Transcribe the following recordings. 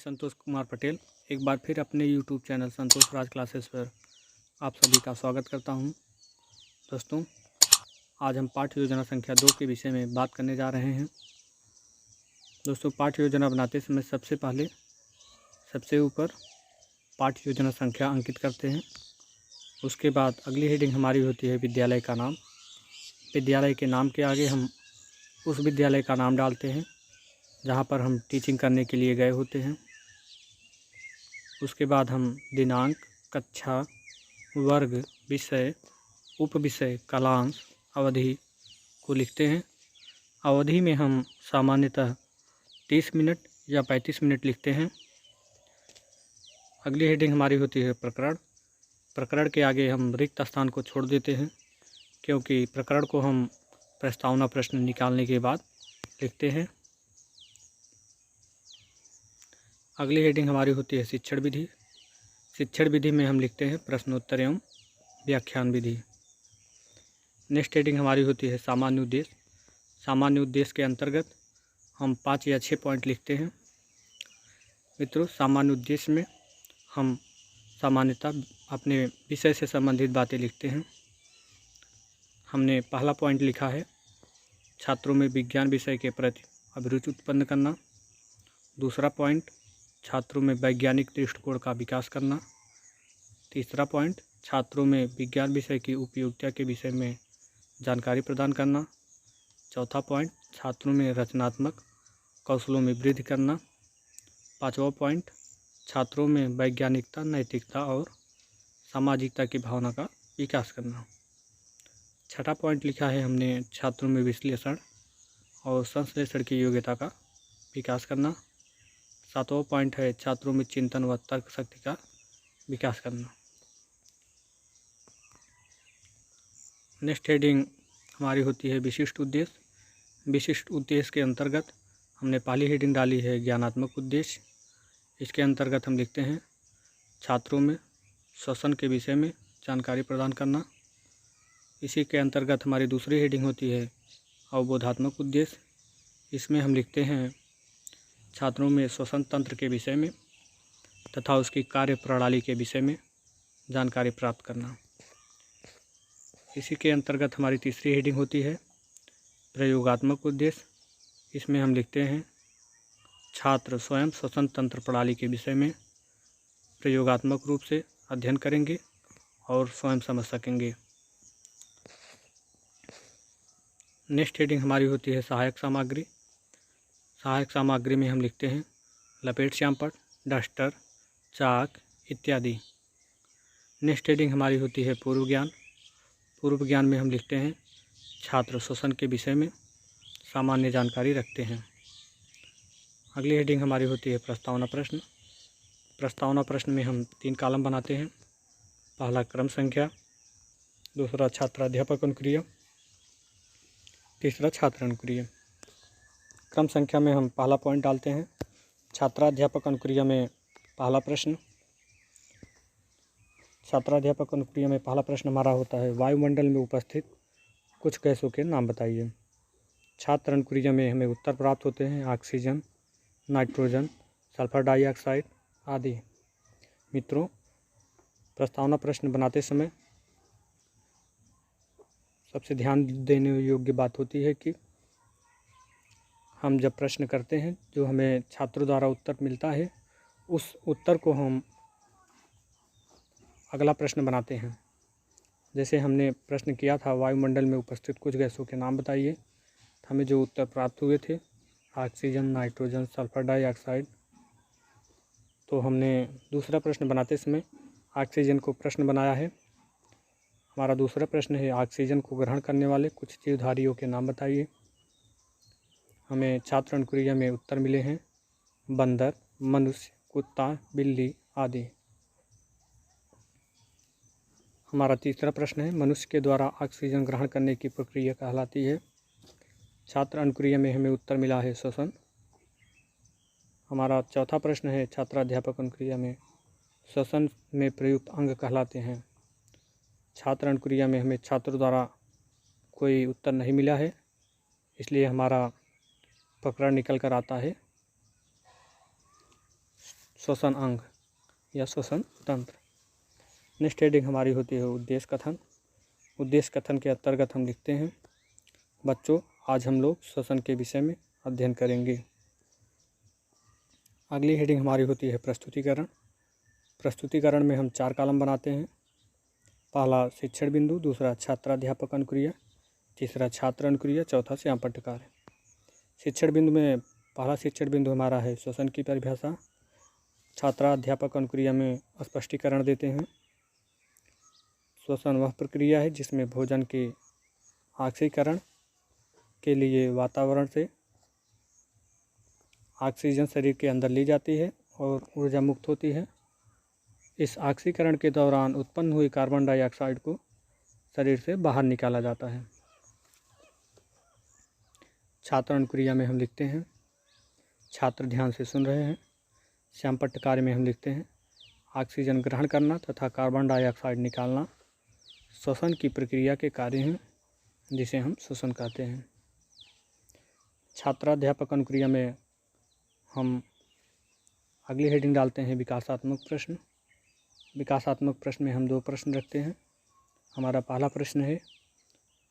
संतोष कुमार पटेल एक बार फिर अपने YouTube चैनल संतोष राज क्लासेस पर आप सभी का स्वागत करता हूं। दोस्तों, आज हम पाठ्य योजना संख्या 2 के विषय में बात करने जा रहे हैं। दोस्तों, पाठ्य योजना बनाते समय सबसे पहले सबसे ऊपर पाठ्य योजना संख्या अंकित करते हैं। उसके बाद अगली हेडिंग हमारी होती है विद्यालय का नाम। विद्यालय के नाम के आगे हम उस विद्यालय का नाम डालते हैं जहाँ पर हम टीचिंग करने के लिए गए होते हैं। उसके बाद हम दिनांक, कक्षा, वर्ग, विषय, उपविषय, कालांश, अवधि को लिखते हैं। अवधि में हम सामान्यतः 30 मिनट या 35 मिनट लिखते हैं। अगली हेडिंग हमारी होती है प्रकरण। प्रकरण के आगे हम रिक्त स्थान को छोड़ देते हैं क्योंकि प्रकरण को हम प्रस्तावना प्रश्न निकालने के बाद लिखते हैं। अगली हेडिंग हमारी होती है शिक्षण विधि। शिक्षण विधि में हम लिखते हैं प्रश्नोत्तर एवं व्याख्यान विधि। नेक्स्ट हेडिंग हमारी होती है सामान्य उद्देश्य। सामान्य उद्देश्य के अंतर्गत हम 5 या 6 पॉइंट लिखते हैं। मित्रों, सामान्य उद्देश्य में हम सामान्यतः अपने विषय से संबंधित बातें लिखते हैं। हमने पहला पॉइंट लिखा है छात्रों में विज्ञान विषय के प्रति अभिरुचि उत्पन्न करना। दूसरा पॉइंट छात्रों में वैज्ञानिक दृष्टिकोण का विकास करना। तीसरा पॉइंट छात्रों में विज्ञान विषय की उपयोगिता के विषय में जानकारी प्रदान करना। चौथा पॉइंट छात्रों में रचनात्मक कौशलों में वृद्धि करना। पांचवा पॉइंट छात्रों में वैज्ञानिकता, नैतिकता और सामाजिकता की भावना का विकास करना। छठा पॉइंट लिखा है हमने छात्रों में विश्लेषण और संश्लेषण की योग्यता का विकास करना। सातवां पॉइंट है छात्रों में चिंतन व तर्क शक्ति का विकास करना। नेक्स्ट हेडिंग हमारी होती है विशिष्ट उद्देश्य। विशिष्ट उद्देश्य के अंतर्गत हमने पहली हेडिंग डाली है ज्ञानात्मक उद्देश्य। इसके अंतर्गत हम लिखते हैं छात्रों में श्वसन के विषय में जानकारी प्रदान करना। इसी के अंतर्गत हमारी दूसरी हेडिंग होती है अवबोधात्मक उद्देश्य। इसमें हम लिखते हैं छात्रों में श्वसन तंत्र के विषय में तथा उसकी कार्य प्रणाली के विषय में जानकारी प्राप्त करना। इसी के अंतर्गत हमारी तीसरी हेडिंग होती है प्रयोगात्मक उद्देश्य। इसमें हम लिखते हैं छात्र स्वयं श्वसन तंत्र प्रणाली के विषय में प्रयोगात्मक रूप से अध्ययन करेंगे और स्वयं समझ सकेंगे। नेक्स्ट हेडिंग हमारी होती है सहायक सामग्री। सहायक सामग्री में हम लिखते हैं लपेट श्यामपट्ट, डस्टर, चाक इत्यादि। नेक्स्ट हेडिंग हमारी होती है पूर्व ज्ञान। पूर्व ज्ञान में हम लिखते हैं छात्र श्वसन के विषय में सामान्य जानकारी रखते हैं। अगली हेडिंग हमारी होती है प्रस्तावना प्रश्न। प्रस्तावना प्रश्न में हम 3 कॉलम बनाते हैं। पहला क्रम संख्या, दूसरा छात्राध्यापक अनुक्रिया, तीसरा छात्र अनुक्रिया। क्रम संख्या में हम पहला पॉइंट डालते हैं छात्राध्यापक अनुक्रिया में पहला प्रश्न। छात्राध्यापक अनुक्रिया में पहला प्रश्न हमारा होता है वायुमंडल में उपस्थित कुछ गैसों के नाम बताइए। छात्र अनुक्रिया में हमें उत्तर प्राप्त होते हैं ऑक्सीजन, नाइट्रोजन, सल्फर डाइऑक्साइड आदि। मित्रों, प्रस्तावना प्रश्न बनाते समय सबसे ध्यान देने योग्य बात होती है कि हम जब प्रश्न करते हैं जो हमें छात्रों द्वारा उत्तर मिलता है उस उत्तर को हम अगला प्रश्न बनाते हैं। जैसे हमने प्रश्न किया था वायुमंडल में उपस्थित कुछ गैसों के नाम बताइए, हमें जो उत्तर प्राप्त हुए थे ऑक्सीजन, नाइट्रोजन, सल्फर डाइऑक्साइड। तो हमने दूसरा प्रश्न बनाते समय ऑक्सीजन को प्रश्न बनाया है। हमारा दूसरा प्रश्न है ऑक्सीजन को ग्रहण करने वाले कुछ जीवधारियों के नाम बताइए। हमें छात्र अनुक्रिया में उत्तर मिले हैं बंदर, मनुष्य, कुत्ता, बिल्ली आदि। हमारा तीसरा प्रश्न है मनुष्य के द्वारा ऑक्सीजन ग्रहण करने की प्रक्रिया कहलाती है। छात्र अनुक्रिया में हमें उत्तर मिला है श्वसन। हमारा चौथा प्रश्न है छात्राध्यापक अनुक्रिया में श्वसन में प्रयुक्त अंग कहलाते हैं। छात्र अनुक्रिया में हमें छात्रों द्वारा कोई उत्तर नहीं मिला है, इसलिए हमारा प्रकरण निकल कर आता है श्वसन अंग या श्वसन तंत्र। नेक्स्ट हेडिंग हमारी होती है उद्देश्य कथन। उद्देश्य कथन के अंतर्गत हम लिखते हैं, बच्चों आज हम लोग श्वसन के विषय में अध्ययन करेंगे। अगली हेडिंग हमारी होती है प्रस्तुतिकरण। प्रस्तुतिकरण में हम 4 कॉलम बनाते हैं। पहला शिक्षण बिंदु, दूसरा छात्राध्यापक अनुक्रिया, तीसरा छात्र अनुक्रिया, चौथा श्याम पट्टकार। शिक्षण बिंदु में पहला शिक्षण बिंदु हमारा है श्वसन की परिभाषा। छात्राध्यापक अनुक्रिया में स्पष्टीकरण देते हैं। श्वसन वह प्रक्रिया है जिसमें भोजन के ऑक्सीकरण के लिए वातावरण से ऑक्सीजन शरीर के अंदर ली जाती है और ऊर्जा मुक्त होती है। इस ऑक्सीकरण के दौरान उत्पन्न हुई कार्बन डाइऑक्साइड को शरीर से बाहर निकाला जाता है। छात्र अनुक्रिया में हम लिखते हैं, छात्र ध्यान से सुन रहे हैं। श्याम पट्टकार में हम लिखते हैं, ऑक्सीजन ग्रहण करना तथा कार्बन डाइऑक्साइड निकालना श्वसन की प्रक्रिया के कार्य हैं जिसे हम श्वसन कहते हैं। छात्राध्यापक अनुक्रिया में हम अगली हेडिंग डालते हैं विकासात्मक प्रश्न। विकासात्मक प्रश्न में हम 2 प्रश्न रखते हैं। हमारा पहला प्रश्न है,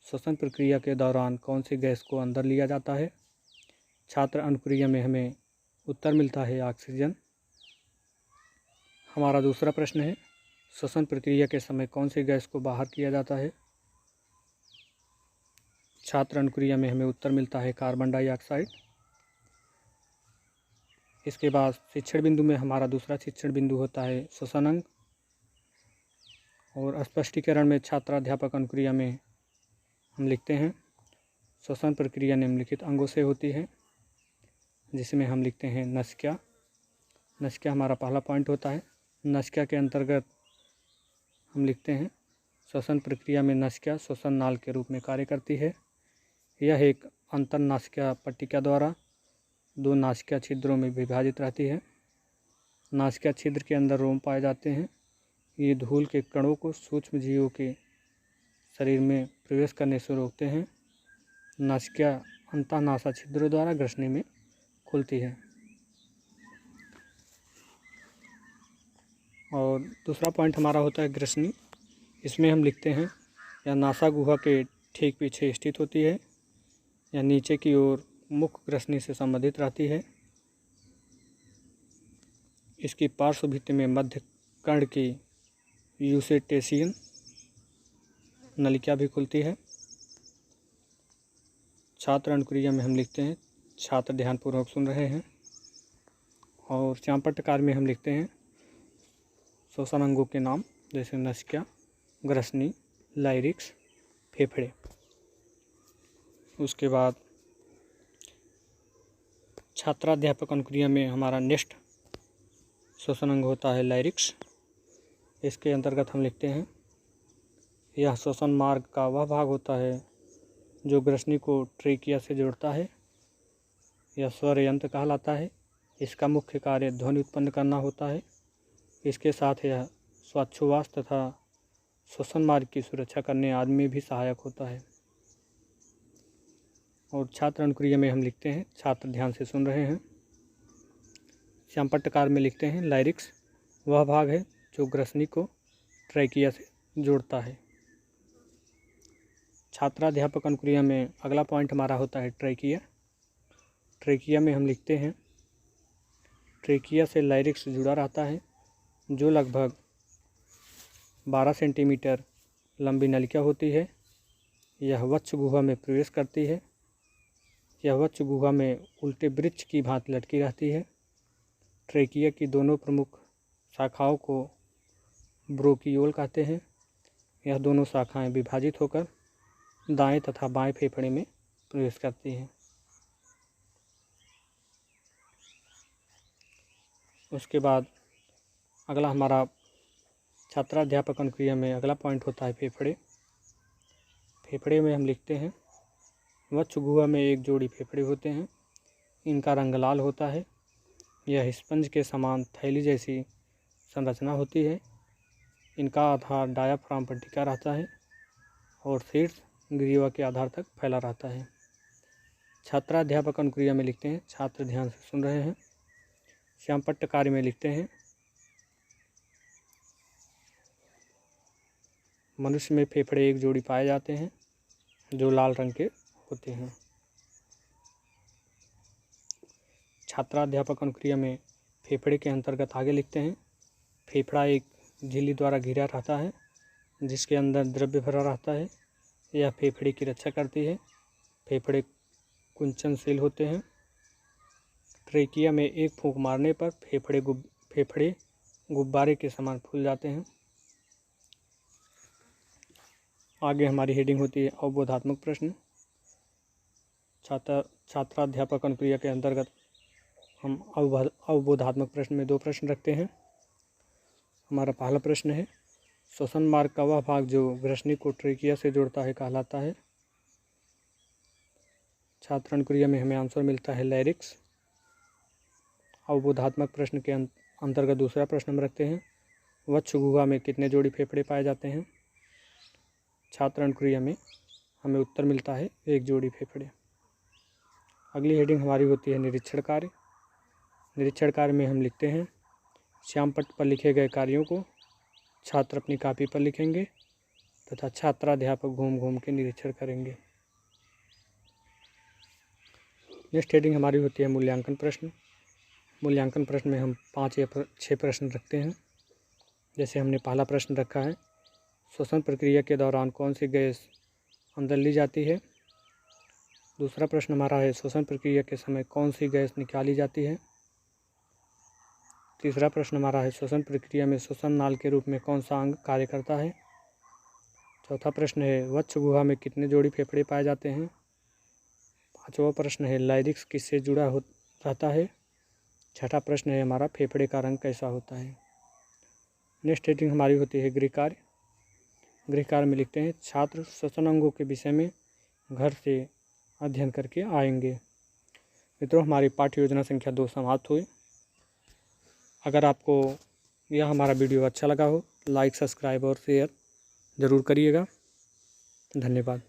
श्वसन प्रक्रिया के दौरान कौन सी गैस को अंदर लिया जाता है। छात्र अनुक्रिया में हमें उत्तर मिलता है ऑक्सीजन। हमारा दूसरा प्रश्न है, श्वसन प्रक्रिया के समय कौन सी गैस को बाहर किया जाता है। छात्र अनुक्रिया में हमें उत्तर मिलता है कार्बन डाइऑक्साइड। इसके बाद शिक्षण बिंदु में हमारा दूसरा शिक्षण बिंदु होता है श्वसन अंग। और स्पष्टीकरण में छात्राध्यापक अनुक्रिया में हम लिखते हैं, श्वसन प्रक्रिया निम्नलिखित अंगों से होती है, जिसमें हम लिखते हैं नसिका। नसिका हमारा पहला पॉइंट होता है। नसिका के अंतर्गत हम लिखते हैं, श्वसन प्रक्रिया में नसिका श्वसन नाल के रूप में कार्य करती है। यह एक अंतरनासिका पट्टिका द्वारा 2 नासिका छिद्रों में विभाजित रहती है। नासिका छिद्र के अंदर रोम पाए जाते हैं। ये धूल के कणों को सूक्ष्म जीवों के शरीर में प्रवेश करने से रोकते हैं। नासिका अंतःनासा छिद्रों द्वारा ग्रसनी में खुलती है। और दूसरा पॉइंट हमारा होता है ग्रसनी। इसमें हम लिखते हैं, यह नासा गुहा के ठीक पीछे स्थित होती है। यह नीचे की ओर मुख्य ग्रसनी से संबंधित रहती है। इसकी पार्श्व भित्ति में मध्य कर्ण की यूसेटेशियन नलिका भी खुलती है। छात्र अनुक्रिया में हम लिखते हैं, छात्र ध्यानपूर्वक सुन रहे हैं। और श्याम पट्टकार में हम लिखते हैं श्वसन अंगों के नाम, जैसे नसिका, ग्रसनी, लाइरिक्स, फेफड़े। उसके बाद छात्राध्यापक अनुक्रिया में हमारा नेक्स्ट श्वसन अंग होता है लाइरिक्स। इसके अंतर्गत हम लिखते हैं, यह श्वसन मार्ग का वह भाग होता है जो ग्रसनी को ट्रेकिया से जोड़ता है। यह स्वर यंत्र कहलाता है। इसका मुख्य कार्य ध्वनि उत्पन्न करना होता है। इसके साथ यह श्वासोच्छ्वास तथा श्वसन मार्ग की सुरक्षा करने आदि में भी सहायक होता है। और छात्र अनुक्रिया में हम लिखते हैं, छात्र ध्यान से सुन रहे हैं। श्याम पट्टकार में लिखते हैं, लाइरिक्स वह भाग है जो ग्रसनी को ट्रैकिया से जोड़ता है। छात्राध्यापक अनुक्रिया में अगला पॉइंट हमारा होता है ट्रैकिया। ट्रैकिया में हम लिखते हैं, ट्रैकिया से लाइरिक्स जुड़ा रहता है, जो लगभग 12 सेंटीमीटर लंबी नलिका होती है। यह वक्ष गुहा में प्रवेश करती है। यह वक्ष गुहा में उल्टे वृक्ष की भांति लटकी रहती है। ट्रैकिया की दोनों प्रमुख शाखाओं को ब्रोकियोल कहते हैं। यह दोनों शाखाएं विभाजित होकर दाएं तथा बाएं फेफड़े में प्रवेश करती हैं। उसके बाद अगला हमारा छात्राध्यापक अनुक्रिया में अगला पॉइंट होता है फेफड़े। फेफड़े में हम लिखते हैं, वक्ष गुहा में एक जोड़ी फेफड़े होते हैं। इनका रंग लाल होता है। यह स्पंज के समान थैली जैसी संरचना होती है। इनका आधार डायाफ्राम पर टिका रहता है और शीर्ष ग्रीवा के आधार तक फैला रहता है। छात्राध्यापक अनुक्रिया में लिखते हैं, छात्र ध्यान से सुन रहे हैं। श्यामपट्ट कार्य में लिखते हैं मनुष्य में फेफड़े एक जोड़ी पाए जाते हैं जो लाल रंग के होते हैं। छात्राध्यापक अनुक्रिया में फेफड़े के अंतर्गत आगे लिखते हैं फेफड़ा एक झिल्ली द्वारा घिरा रहता है जिसके अंदर द्रव्य भरा रहता है। यह फेफड़े की रक्षा करती है। फेफड़े कुंचनशील होते हैं। ट्रेकिया में एक फूंक मारने पर फेफड़े गुब्बारे के समान फूल जाते हैं। आगे हमारी हेडिंग होती है अवबोधात्मक प्रश्न। छात्राध्यापक अनुक्रिया के अंतर्गत हम अवबोधात्मक प्रश्न में 2 प्रश्न रखते हैं। हमारा पहला प्रश्न है श्वसन मार्ग का वह भाग जो ग्रसनी को ट्रेकिया से जोड़ता है कहलाता है। छात्र अनुक्रिया में हमें आंसर मिलता है लैरिक्स। अवबोधात्मक प्रश्न के अंतर्गत दूसरा प्रश्न हम रखते हैं वक्ष गुहा में कितने जोड़ी फेफड़े पाए जाते हैं। छात्र अनुक्रिया में हमें उत्तर मिलता है 1 जोड़ी फेफड़े। अगली हेडिंग हमारी होती है निरीक्षण कार्य। निरीक्षण कार्य में हम लिखते हैं श्यामपट्ट पर लिखे गए कार्यों को छात्र अपनी कॉपी पर लिखेंगे तथा छात्राध्यापक घूम घूम के निरीक्षण करेंगे। नेक्स्ट हेडिंग हमारी होती है मूल्यांकन प्रश्न। मूल्यांकन प्रश्न में हम 5 या 6 प्रश्न रखते हैं। जैसे हमने पहला प्रश्न रखा है श्वसन प्रक्रिया के दौरान कौन सी गैस अंदर ली जाती है। दूसरा प्रश्न हमारा है श्वसन प्रक्रिया के समय कौन सी गैस निकाली जाती है। तीसरा प्रश्न हमारा है श्वसन प्रक्रिया में श्वसन नाल के रूप में कौन सा अंग कार्य करता है। चौथा प्रश्न है वक्ष गुहा में कितने जोड़ी फेफड़े पाए जाते हैं। पांचवा प्रश्न है लाइरिक्स किससे जुड़ा रहता है। छठा प्रश्न है हमारा फेफड़े का रंग कैसा होता है। नेक्स्ट हेडिंग हमारी होती है गृह कार्य। गृह कार्य में लिखते हैं छात्र श्वसन अंगों के विषय में घर से अध्ययन करके आएंगे। मित्रों हमारी पाठ्य योजना संख्या 2 समाप्त हुई। अगर आपको यह हमारा वीडियो अच्छा लगा हो लाइक सब्सक्राइब और शेयर ज़रूर करिएगा। धन्यवाद।